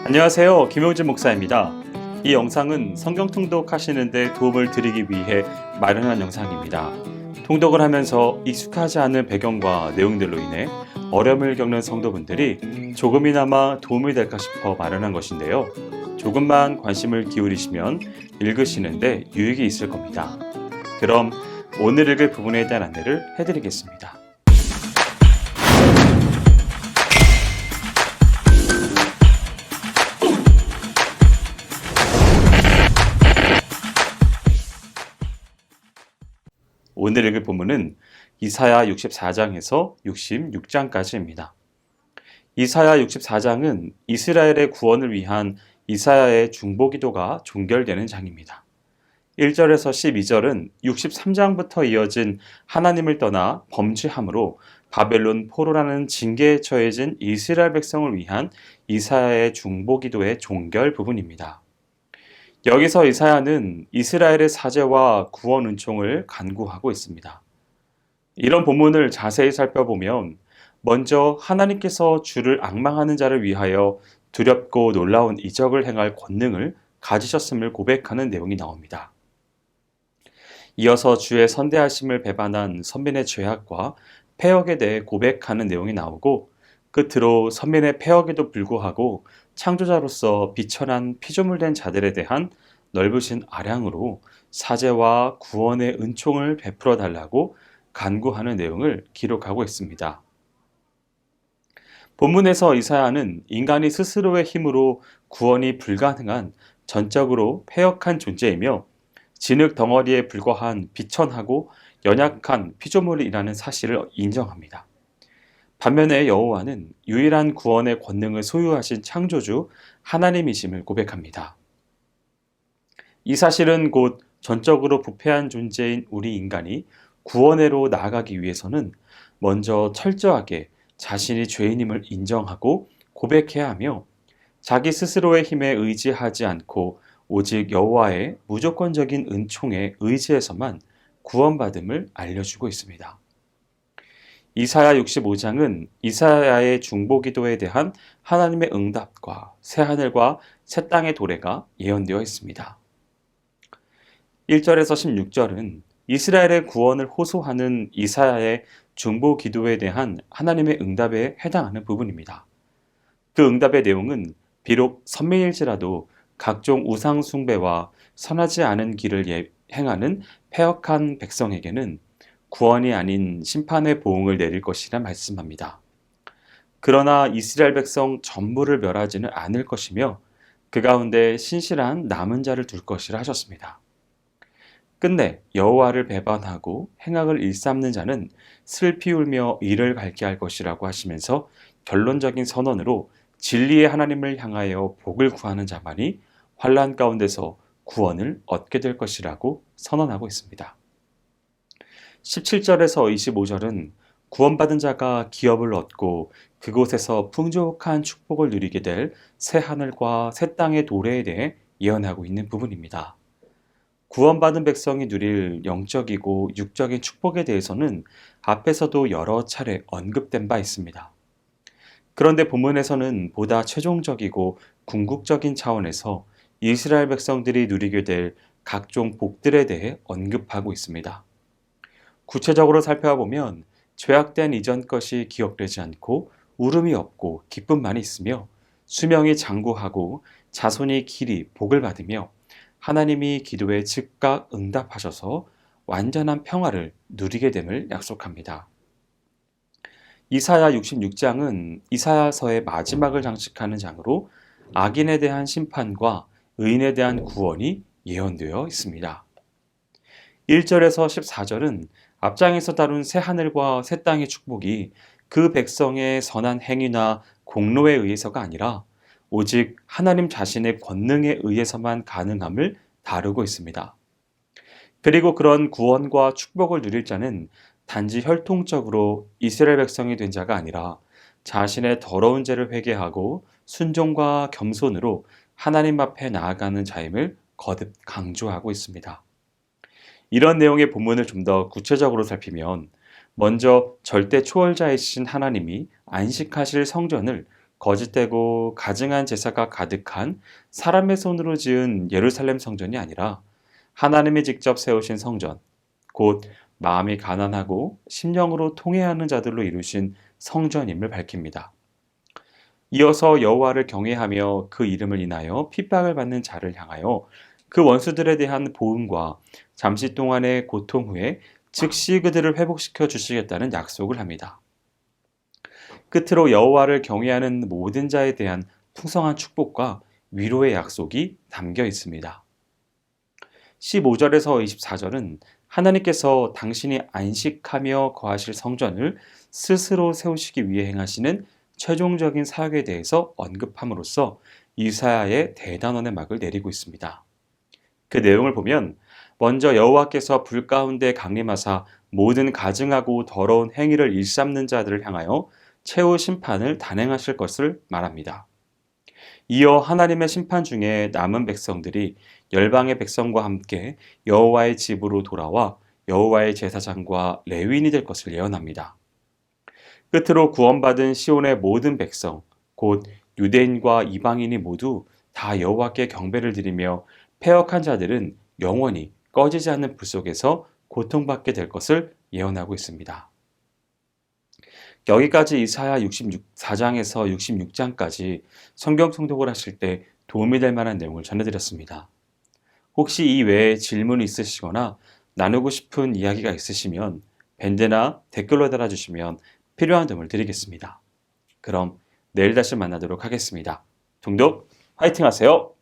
안녕하세요. 김용진 목사입니다. 이 영상은 성경 통독하시는 데 도움을 드리기 위해 마련한 영상입니다. 통독을 하면서 익숙하지 않은 배경과 내용들로 인해 어려움을 겪는 성도분들이 조금이나마 도움이 될까 싶어 마련한 것인데요. 조금만 관심을 기울이시면 읽으시는데 유익이 있을 겁니다. 그럼 오늘 읽을 부분에 대한 안내를 해드리겠습니다. 오늘 읽을 본문은 이사야 64장에서 66장까지입니다. 이사야 64장은 이스라엘의 구원을 위한 이사야의 중보기도가 종결되는 장입니다. 1절에서 12절은 63장부터 이어진 하나님을 떠나 범죄함으로 바벨론 포로라는 징계에 처해진 이스라엘 백성을 위한 이사야의 중보기도의 종결 부분입니다. 여기서 이사야는 이스라엘의 사죄와 구원 은총을 간구하고 있습니다. 이런 본문을 자세히 살펴보면 먼저 하나님께서 주를 앙망하는 자를 위하여 두렵고 놀라운 이적을 행할 권능을 가지셨음을 고백하는 내용이 나옵니다. 이어서 주의 선대하심을 배반한 선민의 죄악과 패역에 대해 고백하는 내용이 나오고 끝으로 선민의 패역에도 불구하고 창조자로서 비천한 피조물된 자들에 대한 넓으신 아량으로 사죄와 구원의 은총을 베풀어 달라고 간구하는 내용을 기록하고 있습니다. 본문에서 이사야는 인간이 스스로의 힘으로 구원이 불가능한 전적으로 패역한 존재이며 진흙 덩어리에 불과한 비천하고 연약한 피조물이라는 사실을 인정합니다. 반면에 여호와는 유일한 구원의 권능을 소유하신 창조주 하나님이심을 고백합니다. 이 사실은 곧 전적으로 부패한 존재인 우리 인간이 구원회로 나아가기 위해서는 먼저 철저하게 자신이 죄인임을 인정하고 고백해야 하며 자기 스스로의 힘에 의지하지 않고 오직 여호와의 무조건적인 은총에 의지해서만 구원받음을 알려주고 있습니다. 이사야 65장은 이사야의 중보기도에 대한 하나님의 응답과 새하늘과 새 땅의 도래가 예언되어 있습니다. 1절에서 16절은 이스라엘의 구원을 호소하는 이사야의 중보기도에 대한 하나님의 응답에 해당하는 부분입니다. 그 응답의 내용은 비록 선민일지라도 각종 우상 숭배와 선하지 않은 길을 행하는 패역한 백성에게는 구원이 아닌 심판의 보응을 내릴 것이라 말씀합니다. 그러나 이스라엘 백성 전부를 멸하지는 않을 것이며 그 가운데 신실한 남은 자를 둘 것이라 하셨습니다. 끝내 여호와를 배반하고 행악을 일삼는 자는 슬피 울며 이를 밝게 할 것이라고 하시면서 결론적인 선언으로 진리의 하나님을 향하여 복을 구하는 자만이 환난 가운데서 구원을 얻게 될 것이라고 선언하고 있습니다. 17절에서 25절은 구원받은 자가 기업을 얻고 그곳에서 풍족한 축복을 누리게 될 새 하늘과 새 땅의 도래에 대해 예언하고 있는 부분입니다. 구원받은 백성이 누릴 영적이고 육적인 축복에 대해서는 앞에서도 여러 차례 언급된 바 있습니다. 그런데 본문에서는 보다 최종적이고 궁극적인 차원에서 이스라엘 백성들이 누리게 될 각종 복들에 대해 언급하고 있습니다. 구체적으로 살펴보면 죄악된 이전 것이 기억되지 않고 울음이 없고 기쁨만이 있으며 수명이 장구하고 자손이 길이 복을 받으며 하나님이 기도에 즉각 응답하셔서 완전한 평화를 누리게 됨을 약속합니다. 이사야 66장은 이사야서의 마지막을 장식하는 장으로 악인에 대한 심판과 의인에 대한 구원이 예언되어 있습니다. 1절에서 14절은 앞장에서 다룬 새 하늘과 새 땅의 축복이 그 백성의 선한 행위나 공로에 의해서가 아니라 오직 하나님 자신의 권능에 의해서만 가능함을 다루고 있습니다. 그리고 그런 구원과 축복을 누릴 자는 단지 혈통적으로 이스라엘 백성이 된 자가 아니라 자신의 더러운 죄를 회개하고 순종과 겸손으로 하나님 앞에 나아가는 자임을 거듭 강조하고 있습니다. 이런 내용의 본문을 좀 더 구체적으로 살피면 먼저 절대 초월자이신 하나님이 안식하실 성전을 거짓되고 가증한 제사가 가득한 사람의 손으로 지은 예루살렘 성전이 아니라 하나님이 직접 세우신 성전, 곧 마음이 가난하고 심령으로 통회하는 자들로 이루신 성전임을 밝힙니다. 이어서 여호와를 경외하며 그 이름을 인하여 핍박을 받는 자를 향하여 그 원수들에 대한 보응과 잠시 동안의 고통 후에 즉시 그들을 회복시켜 주시겠다는 약속을 합니다. 끝으로 여호와를 경외하는 모든 자에 대한 풍성한 축복과 위로의 약속이 담겨 있습니다. 15절에서 24절은 하나님께서 당신이 안식하며 거하실 성전을 스스로 세우시기 위해 행하시는 최종적인 사역에 대해서 언급함으로써 이사야의 대단원의 막을 내리고 있습니다. 그 내용을 보면 먼저 여호와께서 불 가운데 강림하사 모든 가증하고 더러운 행위를 일삼는 자들을 향하여 최후 심판을 단행하실 것을 말합니다. 이어 하나님의 심판 중에 남은 백성들이 열방의 백성과 함께 여호와의 집으로 돌아와 여호와의 제사장과 레위인이 될 것을 예언합니다. 끝으로 구원받은 시온의 모든 백성, 곧 유대인과 이방인이 모두 다 여호와께 경배를 드리며 패역한 자들은 영원히 꺼지지 않는 불 속에서 고통받게 될 것을 예언하고 있습니다. 여기까지 이사야 64장에서 66장까지 성경 통독을 하실 때 도움이 될 만한 내용을 전해드렸습니다. 혹시 이 외에 질문이 있으시거나 나누고 싶은 이야기가 있으시면 밴드나 댓글로 달아주시면 필요한 도움을 드리겠습니다. 그럼 내일 다시 만나도록 하겠습니다. 통독 화이팅 하세요!